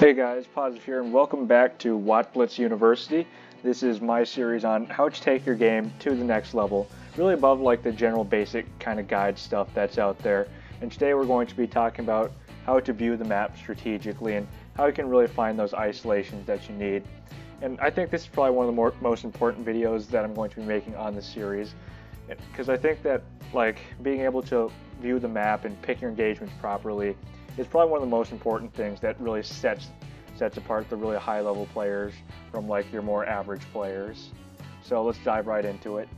Hey guys, Positive here, and welcome back to WoT Blitz University. This is my series on how to take your game to the next level, really above like the general basic kind of guide stuff that's out there. And today we're going to be talking about how to view the map strategically and how you can really find those isolations that you need. And I think this is probably one of the most important videos that I'm going to be making on this series, because I think that like being able to view the map and pick your engagements properly is probably one of the most important things that really sets apart the really high level players from like your more average players. So let's dive right into it.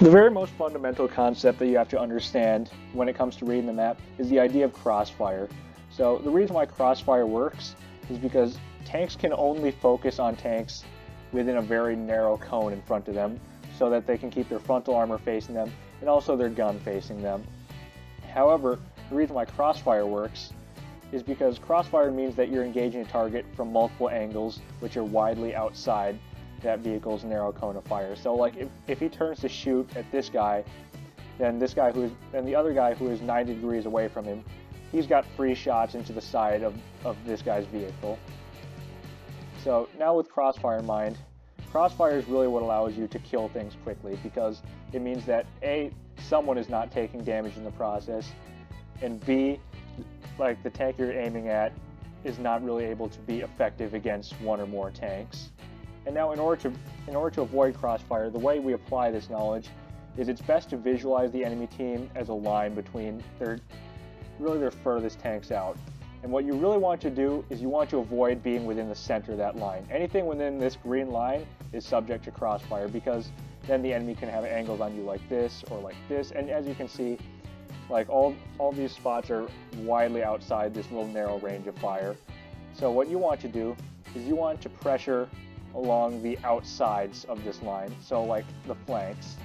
The very most fundamental concept that you have to understand when it comes to reading the map is the idea of crossfire. So the reason why crossfire works is because tanks can only focus on tanks within a very narrow cone in front of them so that they can keep their frontal armor facing them and also their gun facing them. However, the reason why crossfire works is because crossfire means that you're engaging a target from multiple angles which are widely outside that vehicle's narrow cone of fire. So like if he turns to shoot at this guy, then the other guy who is 90 degrees away from him, he's got free shots into the side of this guy's vehicle. So now with crossfire in mind, crossfire is really what allows you to kill things quickly, because it means that A, someone is not taking damage in the process, and B, like the tank you're aiming at is not really able to be effective against one or more tanks. And now in order to avoid crossfire, the way we apply this knowledge is it's best to visualize the enemy team as a line between their furthest tanks out. And what you really want to do is you want to avoid being within the center of that line. Anything within this green line is subject to crossfire, because then the enemy can have angles on you like this or like this. And as you can see, like all these spots are widely outside this little narrow range of fire. So what you want to do is you want to pressure along the outsides of this line, so like the flanks.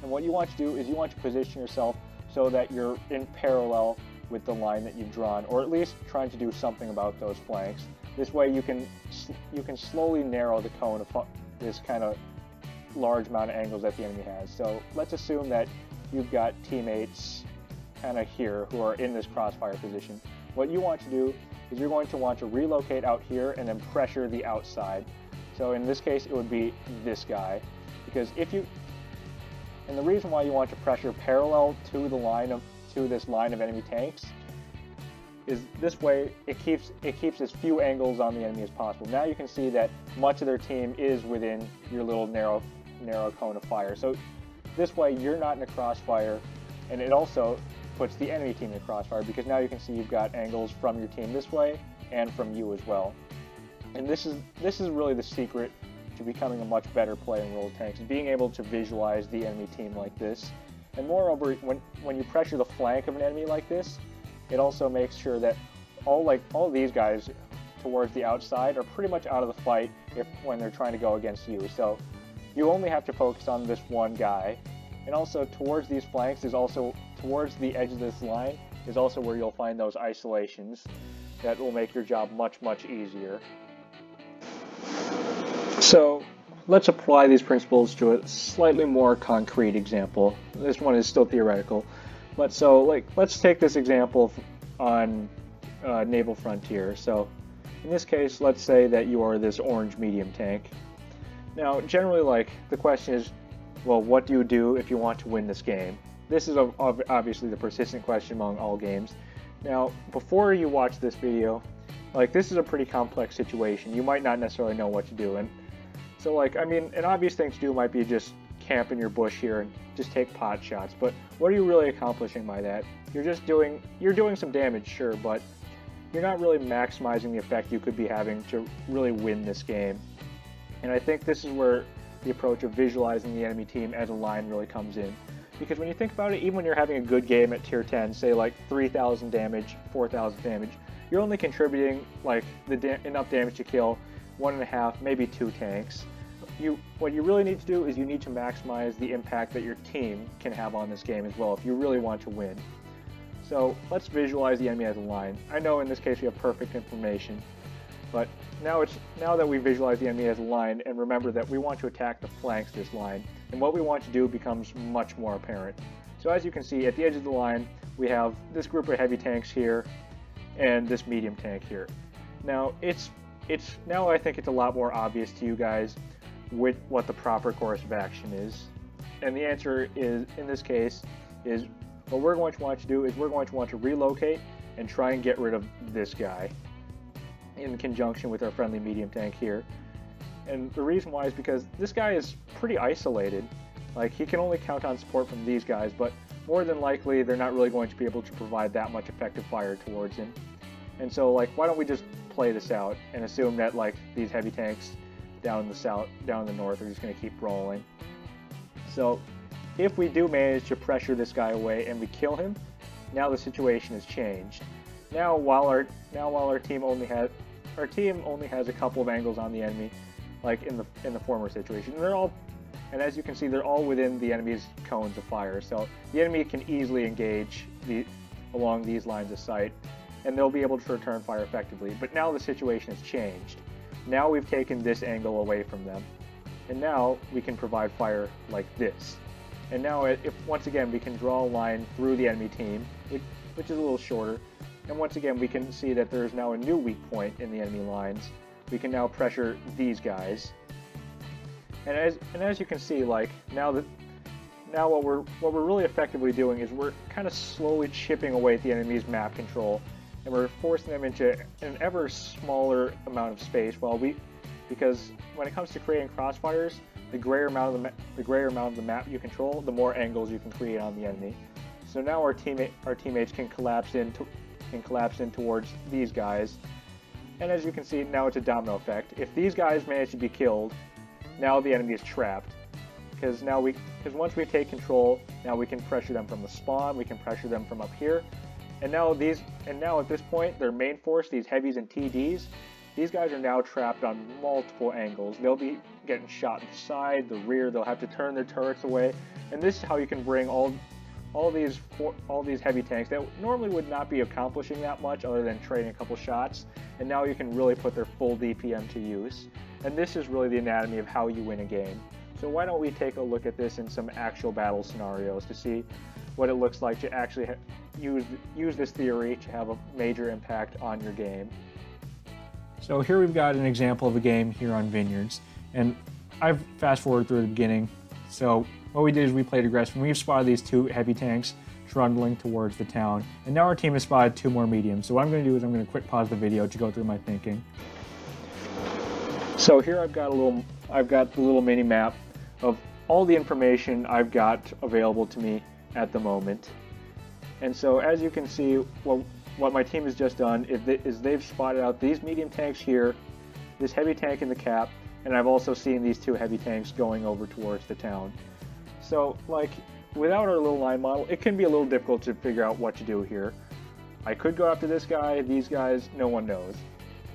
And what you want to do is you want to position yourself so that you're in parallel with the line that you've drawn, or at least trying to do something about those flanks. This way you can slowly narrow the cone of this kind of large amount of angles that the enemy has. So let's assume that you've got teammates kind of here who are in this crossfire position. What you want to do is you're going to want to relocate out here and then pressure the outside. So in this case it would be this guy, because and the reason why you want to pressure parallel to this line of enemy tanks is this way it keeps as few angles on the enemy as possible. Now you can see that much of their team is within your little narrow cone of fire. So this way you're not in a crossfire, and it also puts the enemy team in a crossfire, because now you can see you've got angles from your team this way and from you as well. And this is really the secret to becoming a much better player in World of Tanks, being able to visualize the enemy team like this. And moreover, when you pressure the flank of an enemy like this, it also makes sure that all these guys towards the outside are pretty much out of the fight when they're trying to go against you. So you only have to focus on this one guy. And also towards these flanks towards the edge of this line is also where you'll find those isolations that will make your job much, much easier. So let's apply these principles to a slightly more concrete example. This one is still theoretical, but let's take this example on Naval Frontier. So in this case, let's say that you are this orange medium tank. Now generally, the question is, well, what do you do if you want to win this game? This is obviously the persistent question among all games. Now, before you watch this video, this is a pretty complex situation. You might not necessarily know what to do. And so, an obvious thing to do might be just camp in your bush here and just take pot shots. But what are you really accomplishing by that? You're doing some damage, sure, but you're not really maximizing the effect you could be having to really win this game. And I think this is where the approach of visualizing the enemy team as a line really comes in. Because when you think about it, even when you're having a good game at tier 10, say 3,000 damage, 4,000 damage, you're only contributing enough damage to kill 1.5, maybe 2 tanks. What you really need to do is you need to maximize the impact that your team can have on this game as well if you really want to win. So let's visualize the enemy as a line. I know in this case we have perfect information, but now that we visualize the enemy as a line, and remember that we want to attack the flanks of this line, and what we want to do becomes much more apparent. So as you can see, at the edge of the line, we have this group of heavy tanks here, and this medium tank here. Now now I think it's a lot more obvious to you guys what the proper course of action is. And the answer is, in this case, is what we're going to want to do is we're going to want to relocate and try and get rid of this guy in conjunction with our friendly medium tank here. And the reason why is because this guy is pretty isolated. Like, he can only count on support from these guys, but more than likely they're not really going to be able to provide that much effective fire towards him. And so, like, why don't we just play this out and assume that, like, these heavy tanks down in the south, down in the north are just going to keep rolling. So if we do manage to pressure this guy away and we kill him, now the situation has changed. Now while our team only has a couple of angles on the enemy, like in the former situation, and as you can see, they're all within the enemy's cones of fire. So the enemy can easily engage along these lines of sight, and they'll be able to return fire effectively. But now the situation has changed. Now we've taken this angle away from them, and now we can provide fire like this. And now, if once again we can draw a line through the enemy team, which is a little shorter, and once again we can see that there's now a new weak point in the enemy lines. We can now pressure these guys, and as you can see, like now what we're really effectively doing is we're kind of slowly chipping away at the enemy's map control, and we're forcing them into an ever smaller amount of space. Because when it comes to creating crossfires, the greater amount of the map you control, the more angles you can create on the enemy. So now our teammates can collapse in towards these guys, and as you can see, now it's a domino effect. If these guys manage to be killed, now the enemy is trapped. Because once we take control, now we can pressure them from the spawn, we can pressure them from up here, and now at this point, their main force, these heavies and TDs, these guys are now trapped on multiple angles. They'll be getting shot in the side, the rear. They'll have to turn their turrets away, and this is how you can bring all these heavy tanks that normally would not be accomplishing that much other than trading a couple shots, and now you can really put their full DPM to use. And this is really the anatomy of how you win a game. So why don't we take a look at this in some actual battle scenarios to see what it looks like to actually use this theory to have a major impact on your game. So here we've got an example of a game here on Vineyards, and I've fast forwarded through the beginning. So what we did is we played aggressive, and we've spotted these two heavy tanks trundling towards the town, and now our team has spotted two more mediums. So what I'm going to do is I'm going to quick pause the video to go through my thinking. So here I've got the little mini map of all the information I've got available to me at the moment. And so as you can see, what my team has just done is they've spotted out these medium tanks here, this heavy tank in the cap, and I've also seen these two heavy tanks going over towards the town. So, like, without our little line model, it can be a little difficult to figure out what to do here. I could go after this guy, these guys, no one knows.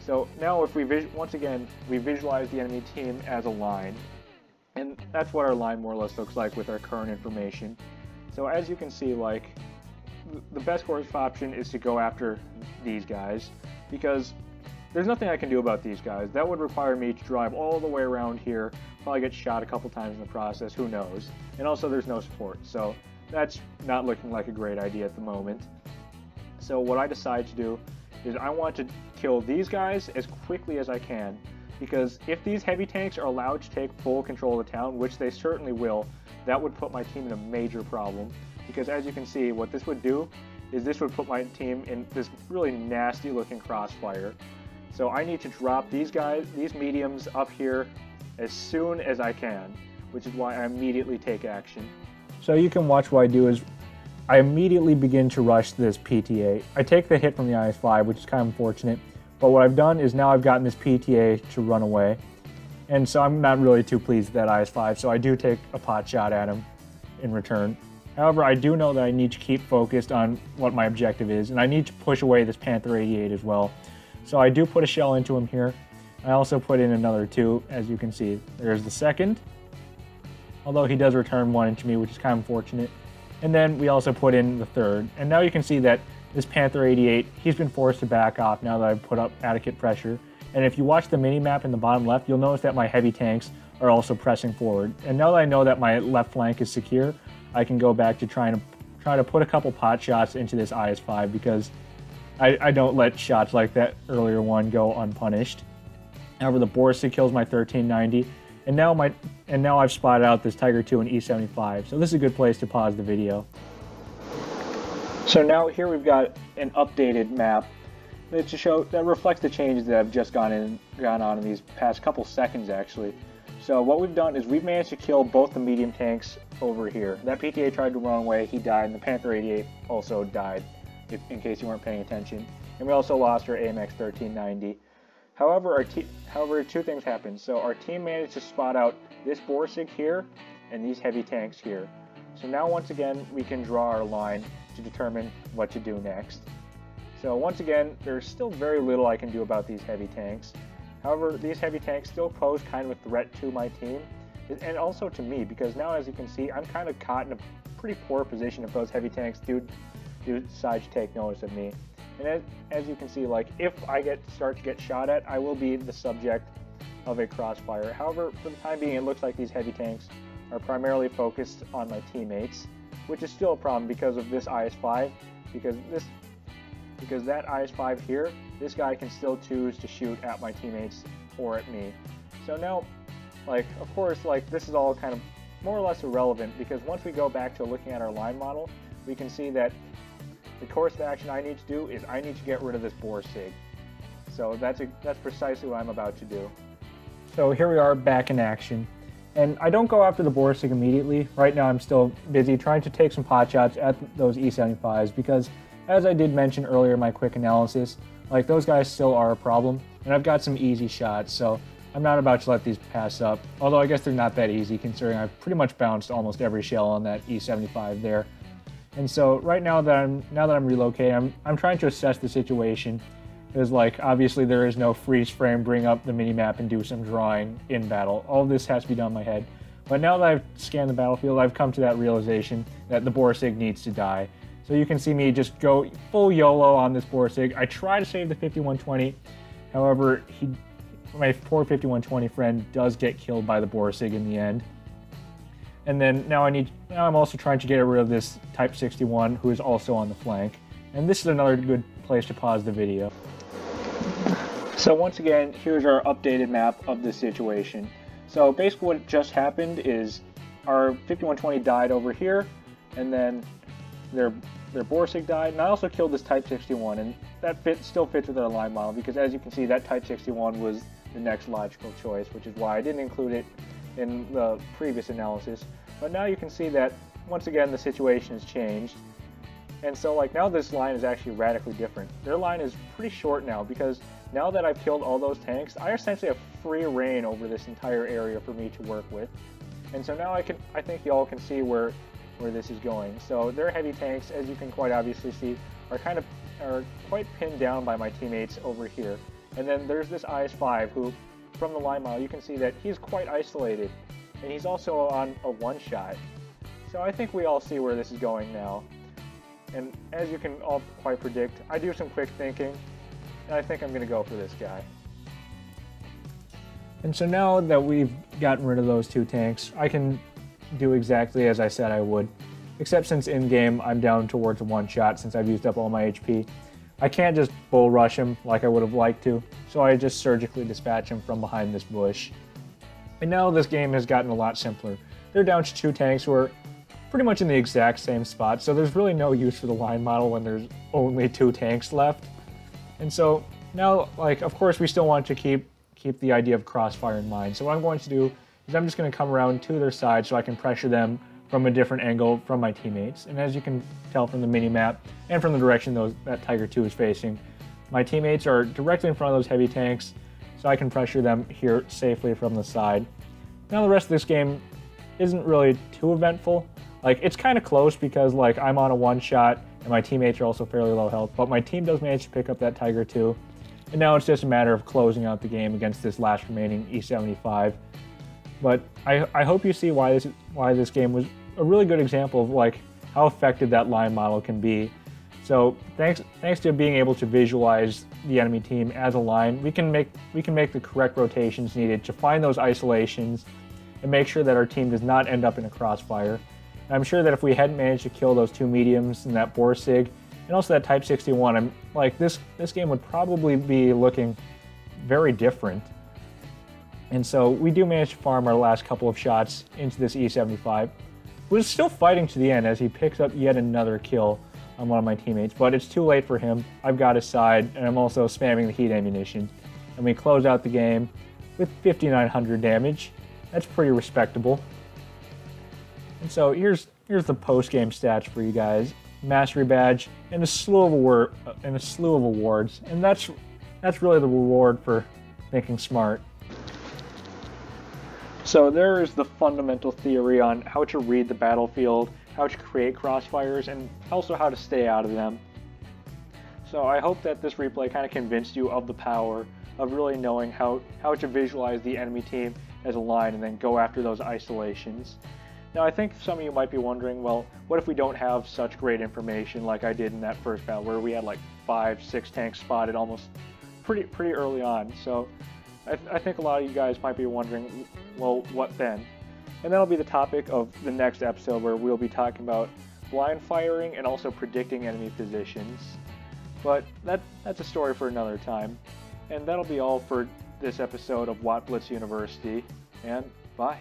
So now if once again, we visualize the enemy team as a line, and that's what our line more or less looks like with our current information. So as you can see, like, the best course of option is to go after these guys, because there's nothing I can do about these guys. That would require me to drive all the way around here, probably get shot a couple times in the process, who knows. And also there's no support, so that's not looking like a great idea at the moment. So what I decide to do is I want to kill these guys as quickly as I can, because if these heavy tanks are allowed to take full control of the town, which they certainly will, that would put my team in a major problem. Because as you can see, what this would do is this would put my team in this really nasty looking crossfire. So I need to drop these mediums up here as soon as I can, which is why I immediately take action. So you can watch what I do is I immediately begin to rush this PTA. I take the hit from the IS-5, which is kind of unfortunate, but what I've done is now I've gotten this PTA to run away, and so I'm not really too pleased with that IS-5, so I do take a pot shot at him in return. However, I do know that I need to keep focused on what my objective is, and I need to push away this Panther 88 as well. So I do put a shell into him here. I also put in another two, as you can see. There's the second, although he does return one into me, which is kind of unfortunate. And then we also put in the third. And now you can see that this Panther 88, he's been forced to back off now that I've put up adequate pressure. And if you watch the mini-map in the bottom left, you'll notice that my heavy tanks are also pressing forward. And now that I know that my left flank is secure, I can go back to try to put a couple pot shots into this IS-5, because I don't let shots like that earlier one go unpunished. However, the Borsig kills my 1390, and now I've spotted out this Tiger II and E75. So this is a good place to pause the video. So now here we've got an updated map that reflects the changes that have just gone on in these past couple seconds actually. So what we've done is we've managed to kill both the medium tanks over here. That PTA tried to run away, he died, and the Panther 88 also died, in case you weren't paying attention. And we also lost our AMX 1390. However, two things happened. So our team managed to spot out this Borsig here and these heavy tanks here. So now once again we can draw our line to determine what to do next. So once again, there's still very little I can do about these heavy tanks. However, these heavy tanks still pose kind of a threat to my team, and also to me, because now as you can see, I'm kind of caught in a pretty poor position if those heavy tanks do decide to take notice of me. And as you can see, like, if I start to get shot at, I will be the subject of a crossfire. However, for the time being, it looks like these heavy tanks are primarily focused on my teammates, which is still a problem because of this IS-5, because that IS-5 here, this guy can still choose to shoot at my teammates or at me. So now, like, of course, like, this is all kind of more or less irrelevant, because once we go back to looking at our line model, we can see that the course of action I need to do is I need to get rid of this Borsig. So that's precisely what I'm about to do. So here we are back in action. And I don't go after the Borsig immediately. Right now I'm still busy trying to take some pot shots at those E75s because, as I did mention earlier in my quick analysis, like, those guys still are a problem, and I've got some easy shots, so I'm not about to let these pass up. Although I guess they're not that easy considering I've pretty much bounced almost every shell on that E75 there. And so right now that I'm relocating, I'm trying to assess the situation. Because, like, obviously there is no freeze frame, bring up the minimap and do some drawing in battle. All of this has to be done in my head. But now that I've scanned the battlefield, I've come to that realization that the Borsig needs to die. So you can see me just go full YOLO on this Borsig. I try to save the 5120. However, my poor 5120 friend does get killed by the Borsig in the end. And then now I'm also trying to get rid of this Type 61 who is also on the flank. And this is another good place to pause the video. So once again, here's our updated map of the situation. So basically what just happened is our 5120 died over here, and then their Borsig died, and I also killed this Type 61, and that still fits with our line model, because as you can see, that Type 61 was the next logical choice, which is why I didn't include it in the previous analysis. But now you can see that, once again, the situation has changed. And so, like, now this line is actually radically different. Their line is pretty short now, because now that I've killed all those tanks, I essentially have free reign over this entire area for me to work with. And so now I think y'all can see where this is going. So their heavy tanks, as you can quite obviously see, are quite pinned down by my teammates over here. And then there's this IS-5 who, from the line model, you can see that he's quite isolated, and he's also on a one-shot. So I think we all see where this is going now. And as you can all quite predict, I do some quick thinking, and I think I'm going to go for this guy. And so now that we've gotten rid of those two tanks, I can do exactly as I said I would. Except since in-game I'm down towards a one-shot since I've used up all my HP. I can't just bull rush him like I would have liked to, so I just surgically dispatch him from behind this bush. And now this game has gotten a lot simpler. They're down to two tanks who are pretty much in the exact same spot, so there's really no use for the line model when there's only two tanks left. And so now, like, of course we still want to keep the idea of crossfire in mind. So what I'm going to do is I'm just going to come around to their side so I can pressure them from a different angle from my teammates. And as you can tell from the mini-map and from the direction that Tiger II is facing, my teammates are directly in front of those heavy tanks, so I can pressure them here safely from the side. Now the rest of this game isn't really too eventful. Like, it's kind of close because, like, I'm on a one-shot and my teammates are also fairly low health, but my team does manage to pick up that Tiger II. And now it's just a matter of closing out the game against this last remaining E75. But I hope you see why this game was a really good example of, like, how effective that line model can be. So thanks to being able to visualize the enemy team as a line, we can make the correct rotations needed to find those isolations and make sure that our team does not end up in a crossfire. And I'm sure that if we hadn't managed to kill those two mediums and that Borsig, and also that Type 61. I'm like, this game would probably be looking very different. And so we do manage to farm our last couple of shots into this E75. Who is still fighting to the end as he picks up yet another kill on one of my teammates, but it's too late for him. I've got his side, and I'm also spamming the heat ammunition. And we close out the game with 5,900 damage. That's pretty respectable. And so here's the post-game stats for you guys. Mastery badge and a slew of awards. And that's really the reward for thinking smart. So there is the fundamental theory on how to read the battlefield, how to create crossfires, and also how to stay out of them. So I hope that this replay kind of convinced you of the power of really knowing how to visualize the enemy team as a line and then go after those isolations. Now I think some of you might be wondering, well, what if we don't have such great information like I did in that first battle where we had like 5-6 tanks spotted almost pretty early on. So I think a lot of you guys might be wondering, well, what then? And that'll be the topic of the next episode, where we'll be talking about blind firing and also predicting enemy positions. But that's a story for another time. And that'll be all for this episode of WoT Blitz University, and bye.